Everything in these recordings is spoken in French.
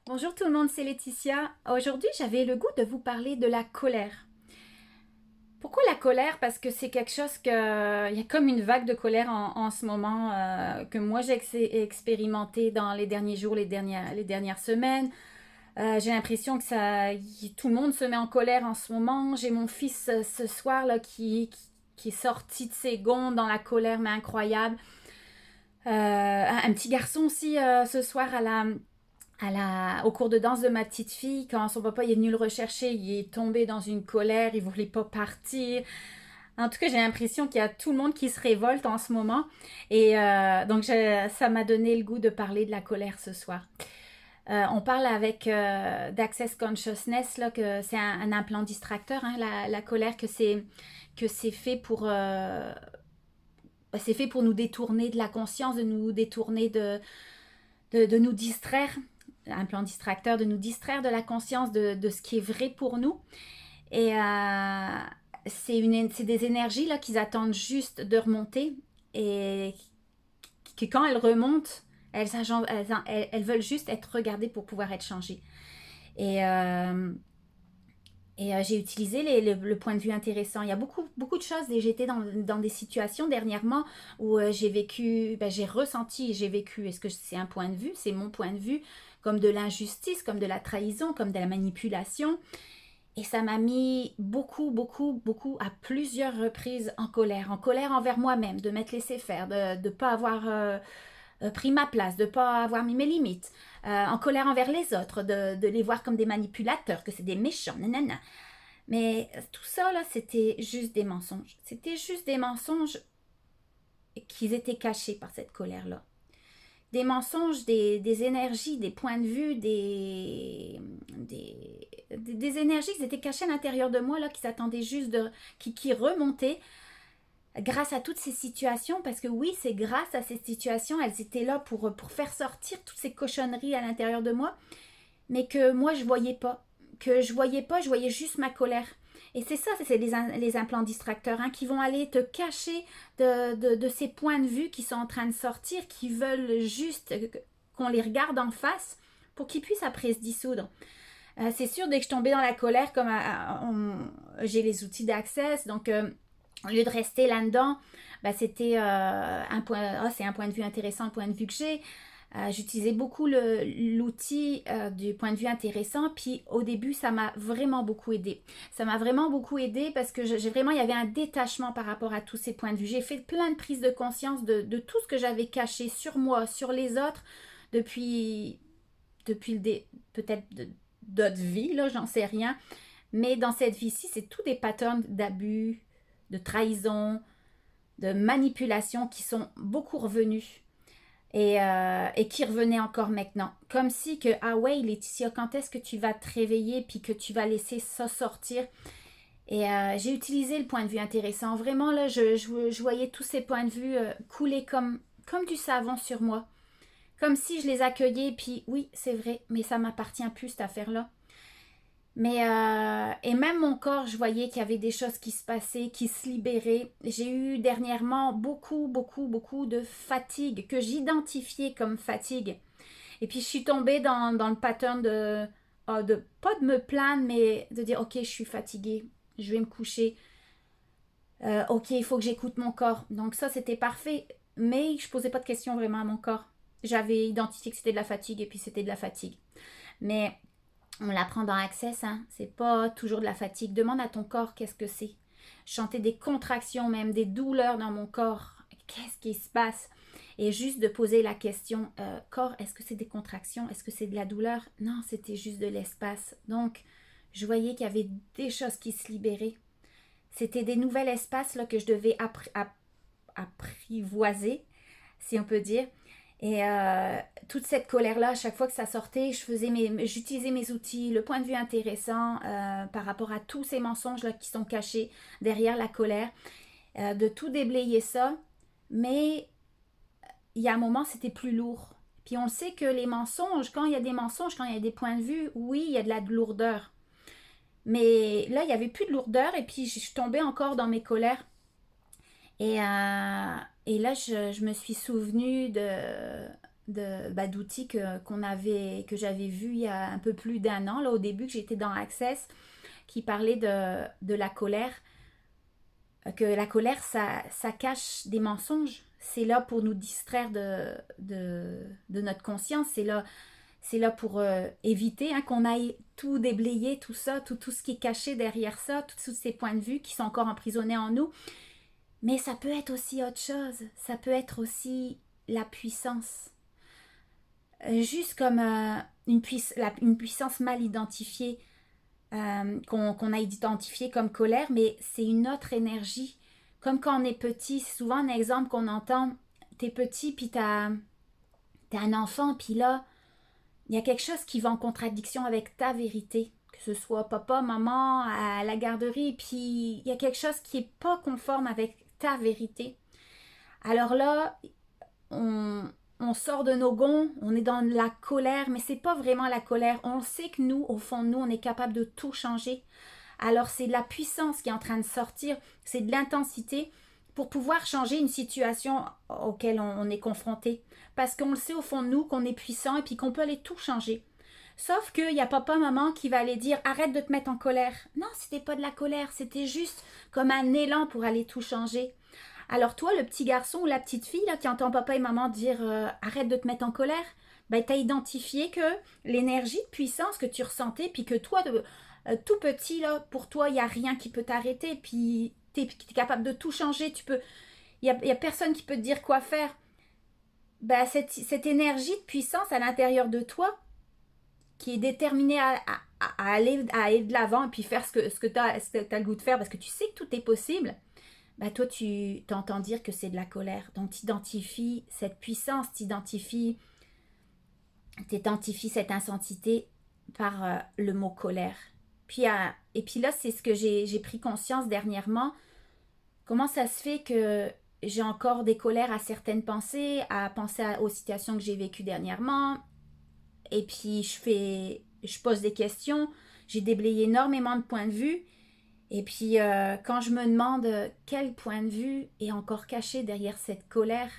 Bonjour tout le monde, c'est Laetitia. Aujourd'hui, j'avais le goût de vous parler de la colère. Pourquoi la colère? Parce que c'est quelque chose que... Il y a comme une vague de colère en ce moment que moi j'ai expérimenté dans les derniers jours, les dernières semaines. J'ai l'impression que tout le monde se met en colère en ce moment. J'ai mon fils ce soir là qui est sorti de ses gonds dans la colère, mais incroyable. Un petit garçon aussi ce soir au cours de danse de ma petite fille, quand son papa est venu le rechercher, il est tombé dans une colère, il voulait pas partir. En tout cas, j'ai l'impression qu'il y a tout le monde qui se révolte en ce moment. Et donc, ça m'a donné le goût de parler de la colère ce soir. On parle avec d'Access Consciousness, là, que c'est un implant distracteur, hein, la colère, que c'est fait c'est fait pour nous détourner de la conscience, de nous détourner de nous distraire, un plan distracteur, de nous distraire de la conscience de ce qui est vrai pour nous. Et c'est des énergies là qui attendent juste de remonter et que quand elles remontent, elles veulent juste être regardées pour pouvoir être changées. Et, euh, j'ai utilisé le point de vue intéressant. Il y a beaucoup de choses. J'étais dans des situations dernièrement où j'ai vécu, j'ai ressenti, j'ai vécu, est-ce que c'est un point de vue, c'est mon point de vue, comme de l'injustice, comme de la trahison, comme de la manipulation. Et ça m'a mis beaucoup, à plusieurs reprises en colère envers moi-même, de m'être laissé faire, de ne pas avoir pris ma place, de ne pas avoir mis mes limites, en colère envers les autres, de les voir comme des manipulateurs, que c'est des méchants, nanana. Mais tout ça, là, c'était juste des mensonges. C'était juste des mensonges qui étaient cachés par cette colère-là. Des mensonges, des énergies, des points de vue, des énergies qui étaient cachées à l'intérieur de moi, là, qui s'attendaient juste qui remontaient grâce à toutes ces situations, parce que oui, c'est grâce à ces situations, elles étaient là pour faire sortir toutes ces cochonneries à l'intérieur de moi, mais que moi, je voyais pas. Je voyais juste ma colère. Et c'est ça, c'est les implants distracteurs hein, qui vont aller te cacher de ces points de vue qui sont en train de sortir, qui veulent juste qu'on les regarde en face pour qu'ils puissent après se dissoudre. C'est sûr, dès que je tombais dans la colère, comme j'ai les outils d'accès, donc au lieu de rester là-dedans, c'était c'est un point de vue intéressant, le point de vue que j'ai. J'utilisais beaucoup l'outil du point de vue intéressant, puis au début, ça m'a vraiment beaucoup aidé. Ça m'a vraiment beaucoup aidé parce que il y avait un détachement par rapport à tous ces points de vue. J'ai fait plein de prises de conscience de tout ce que j'avais caché sur moi, sur les autres, depuis, peut-être d'autres vies, là, j'en sais rien. Mais dans cette vie-ci, c'est tous des patterns d'abus, de trahison, de manipulation qui sont beaucoup revenus et qui revenaient encore maintenant. Comme si que, ah ouais, Laetitia, quand est-ce que tu vas te réveiller puis que tu vas laisser ça sortir? Et j'ai utilisé le point de vue intéressant. Vraiment, là, je voyais tous ces points de vue couler comme du savon sur moi. Comme si je les accueillais, puis oui, c'est vrai, mais ça m'appartient plus cette affaire-là. Mais et même mon corps, je voyais qu'il y avait des choses qui se passaient, qui se libéraient. J'ai eu dernièrement beaucoup de fatigue que j'identifiais comme fatigue. Et puis je suis tombée dans le pattern de pas de me plaindre, mais de dire ok, je suis fatiguée, je vais me coucher. Ok, il faut que j'écoute mon corps. Donc ça, c'était parfait. Mais je posais pas de questions vraiment à mon corps. J'avais identifié que c'était de la fatigue et puis c'était de la fatigue. Mais on l'apprend dans Access, hein. C'est pas toujours de la fatigue. Demande à ton corps qu'est-ce que c'est. Chanter des contractions, même des douleurs dans mon corps. Qu'est-ce qui se passe? Et juste de poser la question, corps, est-ce que c'est des contractions? Est-ce que c'est de la douleur? Non, c'était juste de l'espace. Donc, je voyais qu'il y avait des choses qui se libéraient. C'était des nouveaux espaces là, que je devais apprivoiser, si on peut dire. Et toute cette colère-là, à chaque fois que ça sortait, j'utilisais mes outils, le point de vue intéressant par rapport à tous ces mensonges-là qui sont cachés derrière la colère, de tout déblayer ça. Mais il y a un moment, c'était plus lourd. Puis on sait que les mensonges, quand il y a des mensonges, quand il y a des points de vue, oui, il y a de la lourdeur. Mais là, il n'y avait plus de lourdeur et puis je suis tombée encore dans mes colères. Et là, je me suis souvenue d'outils que j'avais vu il y a un peu plus d'1 an, là, au début que j'étais dans Access, qui parlait de la colère, que la colère, ça cache des mensonges. C'est là pour nous distraire de notre conscience. C'est là pour éviter qu'on aille tout déblayer, tout ça, tout ce qui est caché derrière ça, tous ces points de vue qui sont encore emprisonnés en nous. Mais ça peut être aussi autre chose. Ça peut être aussi la puissance. Juste comme une puissance mal identifiée, qu'on a identifiée comme colère, mais c'est une autre énergie. Comme quand on est petit, c'est souvent un exemple qu'on entend. T'es petit, puis t'as un enfant, puis là, il y a quelque chose qui va en contradiction avec ta vérité. Que ce soit papa, maman, à la garderie, puis il y a quelque chose qui n'est pas conforme avec ta vérité. Alors là, on sort de nos gonds, on est dans la colère, mais c'est pas vraiment la colère. On sait que nous, au fond de nous, on est capable de tout changer. Alors c'est de la puissance qui est en train de sortir, c'est de l'intensité pour pouvoir changer une situation auquel on est confronté. Parce qu'on le sait au fond de nous qu'on est puissant et puis qu'on peut aller tout changer. Sauf qu'il n'y a papa, maman qui va aller dire arrête de te mettre en colère. Non, c'était pas de la colère, c'était juste comme un élan pour aller tout changer. Alors toi, le petit garçon ou la petite fille là, qui entend papa et maman dire arrête de te mettre en colère, ben, tu as identifié que l'énergie de puissance que tu ressentais, puis que toi, tout petit, là, pour toi, il n'y a rien qui peut t'arrêter, puis tu es capable de tout changer, il y a personne qui peut te dire quoi faire. Ben, cette énergie de puissance à l'intérieur de toi, qui est déterminée à aller de l'avant et puis faire ce que tu as le goût de faire parce que tu sais que tout est possible, ben toi, tu t'entends dire que c'est de la colère. Donc, tu identifies cette puissance, tu identifies cette intensité par le mot colère. Puis, et puis là, c'est ce que j'ai pris conscience dernièrement. Comment ça se fait que j'ai encore des colères à certaines pensées, à penser aux situations que j'ai vécues dernièrement. Et puis, je pose des questions. J'ai déblayé énormément de points de vue. Et puis, quand je me demande quel point de vue est encore caché derrière cette colère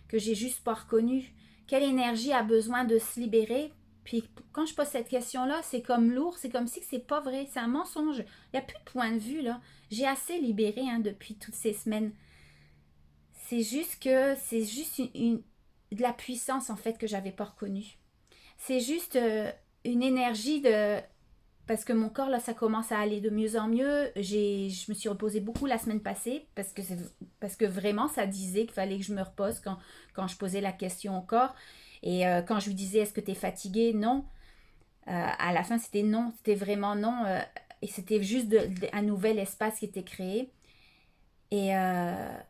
que j'ai juste pas reconnue, quelle énergie a besoin de se libérer, puis quand je pose cette question-là, c'est comme lourd, c'est comme si c'est pas vrai, c'est un mensonge. Il n'y a plus de point de vue, là. J'ai assez libéré depuis toutes ces semaines. C'est juste de la puissance, en fait, que j'avais pas reconnue. C'est juste une énergie de... Parce que mon corps, là, ça commence à aller de mieux en mieux. Je me suis reposée beaucoup la semaine passée parce que vraiment, ça disait qu'il fallait que je me repose quand je posais la question au corps. Et quand je lui disais, est-ce que tu es fatiguée? Non. À la fin, c'était non. C'était vraiment non. Et c'était juste un nouvel espace qui était créé. Et là,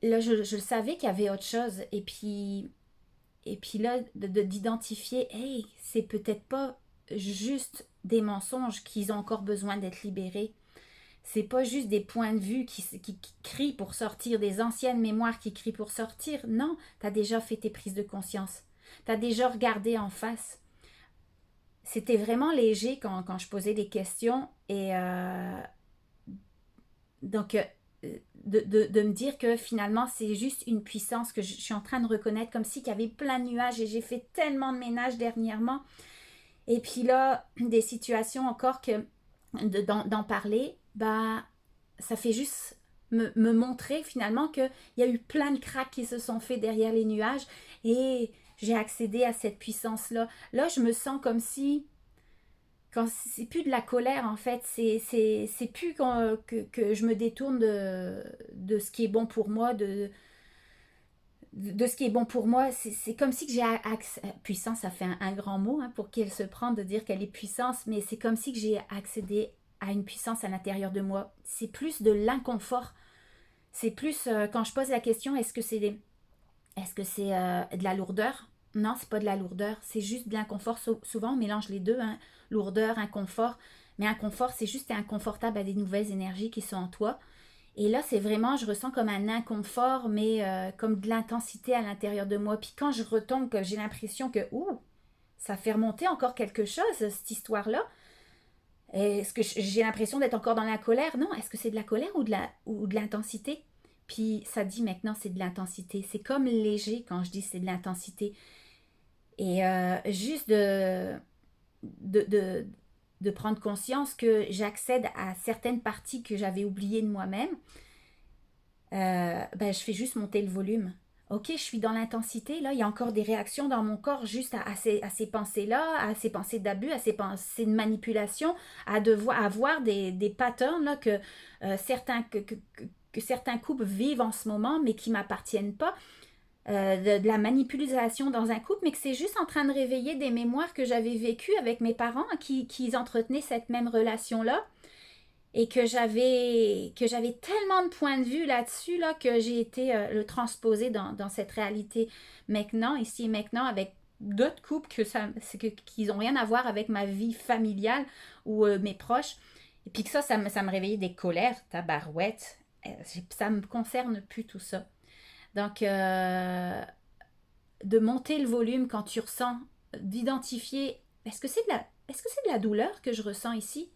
je savais qu'il y avait autre chose. Et puis là, d'identifier, hey, c'est peut-être pas juste des mensonges qui ont encore besoin d'être libérés. C'est pas juste des points de vue qui crient pour sortir, des anciennes mémoires qui crient pour sortir. Non, tu as déjà fait tes prises de conscience. Tu as déjà regardé en face. C'était vraiment léger quand je posais des questions. Et donc, de me dire que finalement, c'est juste une puissance que je suis en train de reconnaître, comme si il y avait plein de nuages. Et j'ai fait tellement de ménage dernièrement. Et puis là, des situations encore que d'en parler, bah, ça fait juste me montrer finalement qu'il y a eu plein de cracks qui se sont faits derrière les nuages et j'ai accédé à cette puissance-là. Là, je me sens comme si, quand c'est plus de la colère en fait, c'est plus que je me détourne de ce qui est bon pour moi, de ce qui est bon pour moi, c'est comme si que j'ai accès... Puissance, ça fait un grand mot pour qu'elle se prenne de dire qu'elle est puissance, mais c'est comme si que j'ai accédé à une puissance à l'intérieur de moi. C'est plus de l'inconfort. C'est plus, quand je pose la question, est-ce que c'est de la lourdeur? Non, c'est pas de la lourdeur, c'est juste de l'inconfort. Souvent, on mélange les deux, lourdeur, inconfort. Mais inconfort, c'est juste inconfortable à des nouvelles énergies qui sont en toi. Et là, c'est vraiment, je ressens comme un inconfort, mais comme de l'intensité à l'intérieur de moi. Puis quand je retombe, que j'ai l'impression que, ça fait remonter encore quelque chose, cette histoire-là. Est-ce que j'ai l'impression d'être encore dans la colère? Non, est-ce que c'est de la colère ou de l'intensité? Puis ça dit maintenant, c'est de l'intensité. C'est comme léger quand je dis c'est de l'intensité. Et juste de, de, de prendre conscience que j'accède à certaines parties que j'avais oubliées de moi-même, ben, je fais juste monter le volume. Ok, je suis dans l'intensité, là, il y a encore des réactions dans mon corps juste à ces pensées-là, à ces pensées d'abus, à ces pensées de manipulation, à voir des patterns là, que certains couples vivent en ce moment, mais qui ne m'appartiennent pas. De la manipulation dans un couple, mais que c'est juste en train de réveiller des mémoires que j'avais vécues avec mes parents qui entretenaient cette même relation-là et que j'avais tellement de points de vue là-dessus là, que j'ai été le transposer dans cette réalité maintenant, ici et maintenant, avec d'autres couples qui n'ont rien à voir avec ma vie familiale ou mes proches. Et puis que ça me réveillait des colères, tabarouette. Ça me concerne plus tout ça. Donc, de monter le volume quand tu ressens, d'identifier, est-ce que c'est de la douleur que je ressens ici?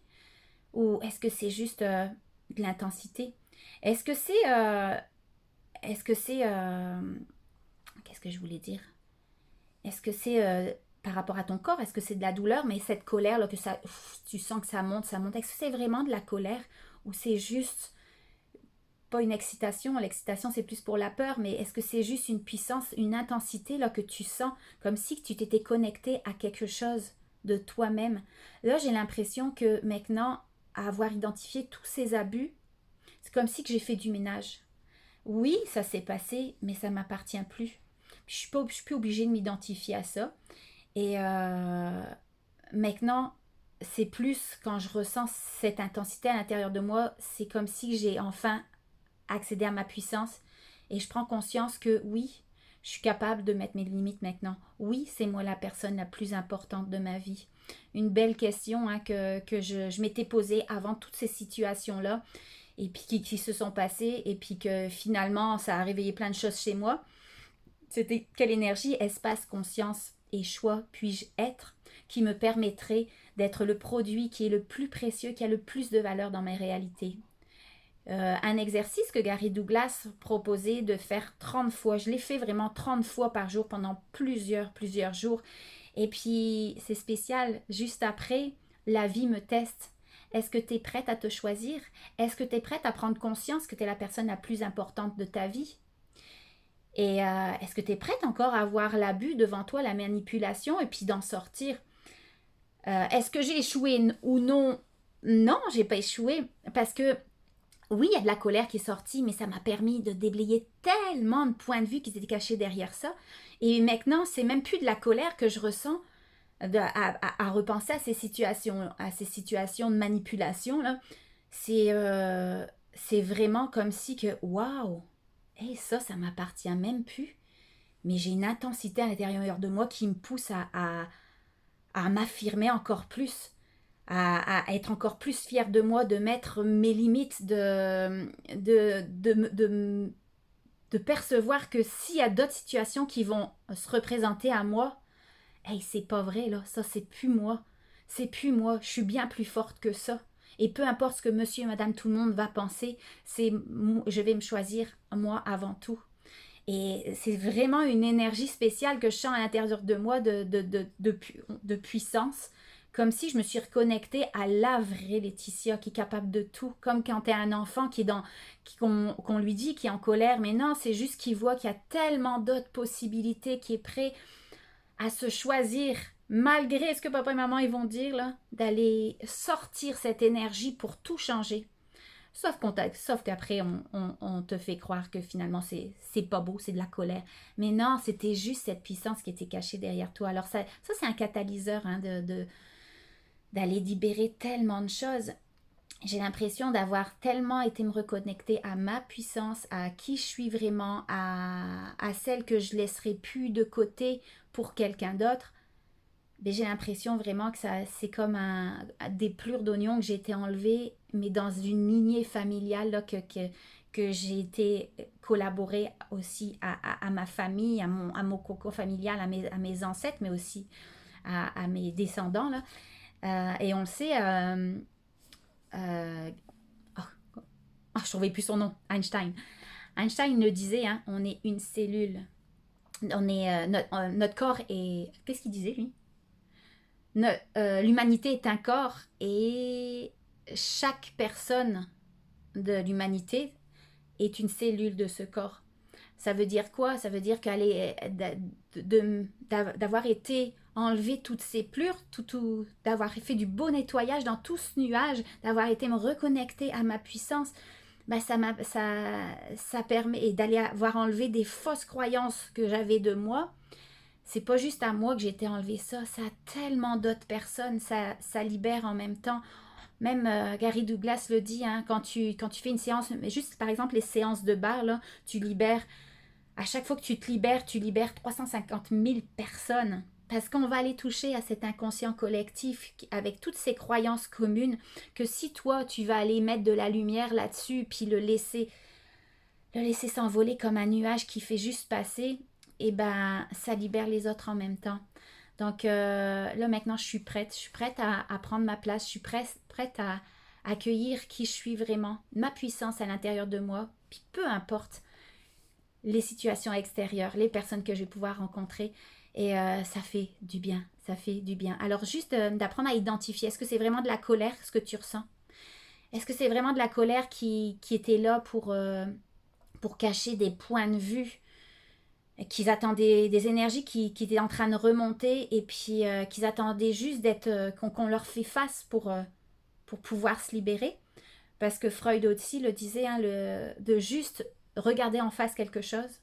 Ou est-ce que c'est juste de l'intensité? Est-ce que c'est... est-ce que c'est... qu'est-ce que je voulais dire? Est-ce que c'est par rapport à ton corps? Est-ce que c'est de la douleur? Mais cette colère, là, tu sens que ça monte, ça monte. Est-ce que c'est vraiment de la colère? Ou c'est juste pas une excitation? L'excitation, c'est plus pour la peur, mais est-ce que c'est juste une puissance, une intensité là, que tu sens, comme si tu t'étais connecté à quelque chose de toi-même? Là, j'ai l'impression que maintenant, à avoir identifié tous ces abus, c'est comme si que j'ai fait du ménage. Oui, ça s'est passé, mais ça ne m'appartient plus. Je suis plus obligée de m'identifier à ça. Et maintenant, c'est plus quand je ressens cette intensité à l'intérieur de moi, c'est comme si j'ai enfin accédé à ma puissance et je prends conscience que oui, je suis capable de mettre mes limites maintenant. Oui, c'est moi la personne la plus importante de ma vie. Une belle question hein, que je m'étais posée avant toutes ces situations-là et puis qui se sont passées et puis que finalement ça a réveillé plein de choses chez moi. C'était quelle énergie, espace, conscience et choix puis-je être qui me permettrait d'être le produit qui est le plus précieux, qui a le plus de valeur dans mes réalités. Un exercice que Gary Douglas proposait de faire 30 fois. Je l'ai fait vraiment 30 fois par jour pendant plusieurs jours. Et puis, c'est spécial, juste après, la vie me teste. Est-ce que tu es prête à te choisir? Est-ce que tu es prête à prendre conscience que tu es la personne la plus importante de ta vie? Et est-ce que tu es prête encore à voir l'abus devant toi, la manipulation, et puis d'en sortir? Est-ce que j'ai échoué ou non? Non, j'ai pas échoué parce que oui, il y a de la colère qui est sortie, mais ça m'a permis de déblayer tellement de points de vue qui étaient cachés derrière ça. Et maintenant, c'est même plus de la colère que je ressens à repenser à ces situations de manipulation. Là. C'est vraiment comme si que, waouh, hey, ça m'appartient même plus. Mais j'ai une intensité à l'intérieur de moi qui me pousse à m'affirmer encore plus à être encore plus fière de moi, de mettre mes limites, de percevoir que s'il y a d'autres situations qui vont se représenter à moi, hey, c'est pas vrai, là, ça c'est plus moi. C'est plus moi, je suis bien plus forte que ça. Et peu importe ce que monsieur et madame tout le monde va penser, je vais me choisir moi avant tout. Et c'est vraiment une énergie spéciale que je sens à l'intérieur de moi de puissance. Comme si je me suis reconnectée à la vraie Laetitia qui est capable de tout. Comme quand tu es un enfant qu'on lui dit qui est en colère. Mais non, c'est juste qu'il voit qu'il y a tellement d'autres possibilités, qui est prêt à se choisir, malgré ce que papa et maman ils vont dire, là, d'aller sortir cette énergie pour tout changer. Sauf qu'après, on te fait croire que finalement, c'est pas beau, c'est de la colère. Mais non, c'était juste cette puissance qui était cachée derrière toi. Alors ça c'est un catalyseur hein, d'aller libérer tellement de choses. J'ai l'impression d'avoir tellement été me reconnecter à ma puissance, à qui je suis vraiment, à celle que je laisserai plus de côté pour quelqu'un d'autre. Mais j'ai l'impression vraiment que c'est comme des plures d'oignons que j'ai été enlevées, mais dans une lignée familiale là, que j'ai été collaborer aussi à ma famille, à mon coco familial, à mes ancêtres, mais aussi à mes descendants. Là. Et on le sait, je ne trouvais plus son nom, Einstein. Einstein le disait, hein, on est une cellule. On est, notre corps est... Qu'est-ce qu'il disait, lui? L'humanité est un corps et chaque personne de l'humanité est une cellule de ce corps. Ça veut dire quoi? Ça veut dire d'avoir été enlevé toutes ces plures, d'avoir fait du beau nettoyage dans tout ce nuage, d'avoir été me reconnecter à ma puissance, ben ça permet, et d'aller avoir enlevé des fausses croyances que j'avais de moi. C'est pas juste à moi que j'ai été enlevé ça, ça a tellement d'autres personnes, ça libère en même temps. Même Gary Douglas le dit, hein, quand tu fais une séance, mais juste par exemple les séances de bar, là, tu libères, à chaque fois que tu libères 350 000 personnes. Parce qu'on va aller toucher à cet inconscient collectif avec toutes ces croyances communes, que si toi, tu vas aller mettre de la lumière là-dessus, puis le laisser s'envoler comme un nuage qui fait juste passer, et ben ça libère les autres en même temps. Donc là maintenant je suis prête à prendre ma place, je suis prête à accueillir qui je suis vraiment, ma puissance à l'intérieur de moi, puis peu importe les situations extérieures, les personnes que je vais pouvoir rencontrer, et ça fait du bien, ça fait du bien. Alors juste d'apprendre à identifier, est-ce que c'est vraiment de la colère ce que tu ressens? Est-ce que c'est vraiment de la colère qui était là pour cacher des points de vue qu'ils attendaient, des énergies qui étaient en train de remonter et puis qu'ils attendaient juste qu'on leur fait face pour pouvoir se libérer. Parce que Freud aussi le disait, hein, de juste regarder en face quelque chose,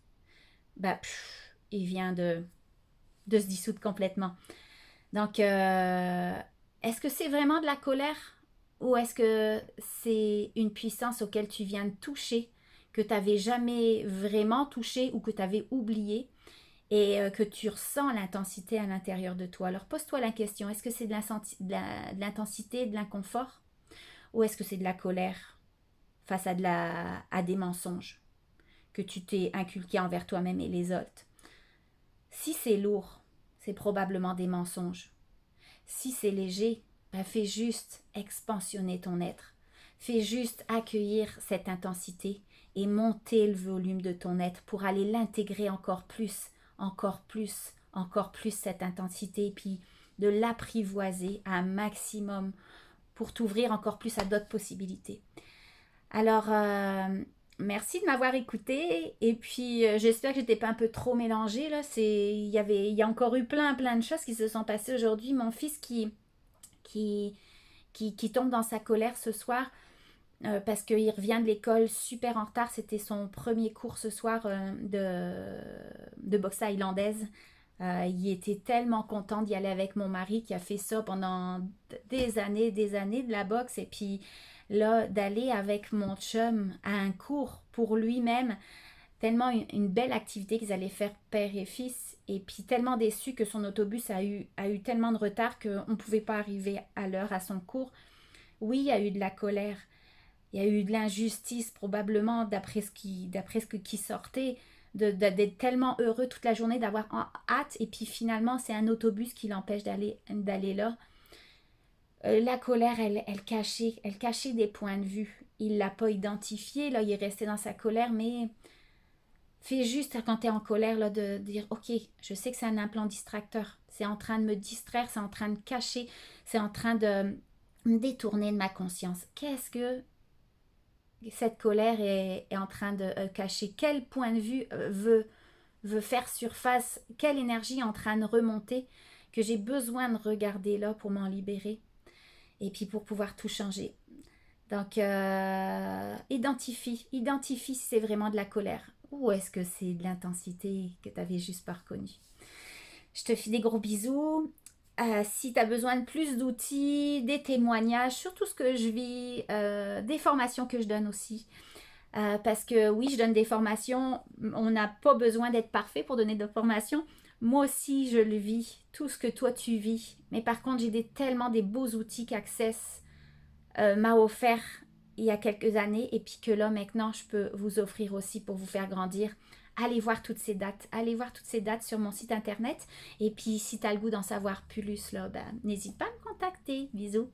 bah, il vient de se dissoudre complètement. Donc, est-ce que c'est vraiment de la colère ou est-ce que c'est une puissance auquel tu viens de toucher, que tu n'avais jamais vraiment touché ou que tu avais oublié et que tu ressens l'intensité à l'intérieur de toi? Alors pose-toi la question, est-ce que c'est de l'intensité, de l'inconfort ou est-ce que c'est de la colère face à des mensonges que tu t'es inculqué envers toi-même et les autres? Si c'est lourd, c'est probablement des mensonges. Si c'est léger, ben fais juste expansionner ton être. Fais juste accueillir cette intensité et monter le volume de ton être pour aller l'intégrer encore plus, encore plus, encore plus cette intensité et puis de l'apprivoiser à un maximum pour t'ouvrir encore plus à d'autres possibilités. Alors, merci de m'avoir écouté et puis j'espère que j'étais pas un peu trop mélangée là. Il y a encore eu plein de choses qui se sont passées aujourd'hui. Mon fils qui tombe dans sa colère ce soir parce qu'il revient de l'école super en retard. C'était son premier cours ce soir de boxe thaïlandaise. Il était tellement content d'y aller avec mon mari qui a fait ça pendant des années de la boxe. Et puis là, d'aller avec mon chum à un cours pour lui-même, tellement une belle activité qu'ils allaient faire père et fils. Et puis tellement déçu que son autobus a eu tellement de retard qu'on ne pouvait pas arriver à l'heure à son cours. Oui, il y a eu de la colère. Il y a eu de l'injustice probablement d'après ce qui sortait, d'être tellement heureux toute la journée, d'avoir hâte et puis finalement c'est un autobus qui l'empêche d'aller là. La colère, elle cachait des points de vue. Il l'a pas identifié, là il est resté dans sa colère, mais fais juste quand tu es en colère là, de dire ok, je sais que c'est un implant distracteur, c'est en train de me distraire, c'est en train de cacher, c'est en train de me détourner de ma conscience. Qu'est-ce que cette colère est en train de cacher? Quel point de vue veut faire surface? Quelle énergie est en train de remonter que j'ai besoin de regarder là pour m'en libérer et puis pour pouvoir tout changer? Donc, identifie si c'est vraiment de la colère ou est-ce que c'est de l'intensité que tu n'avais juste pas reconnue. Je te fais des gros bisous. Si tu as besoin de plus d'outils, des témoignages sur tout ce que je vis, des formations que je donne aussi. Parce que oui, je donne des formations. On n'a pas besoin d'être parfait pour donner des formations. Moi aussi, je le vis. Tout ce que toi, tu vis. Mais par contre, j'ai tellement des beaux outils qu'Access m'a offert il y a quelques années. Et puis que là, maintenant, je peux vous offrir aussi pour vous faire grandir. Allez voir toutes ces dates sur mon site internet. Et puis, si tu as le goût d'en savoir plus, là, ben, n'hésite pas à me contacter. Bisous.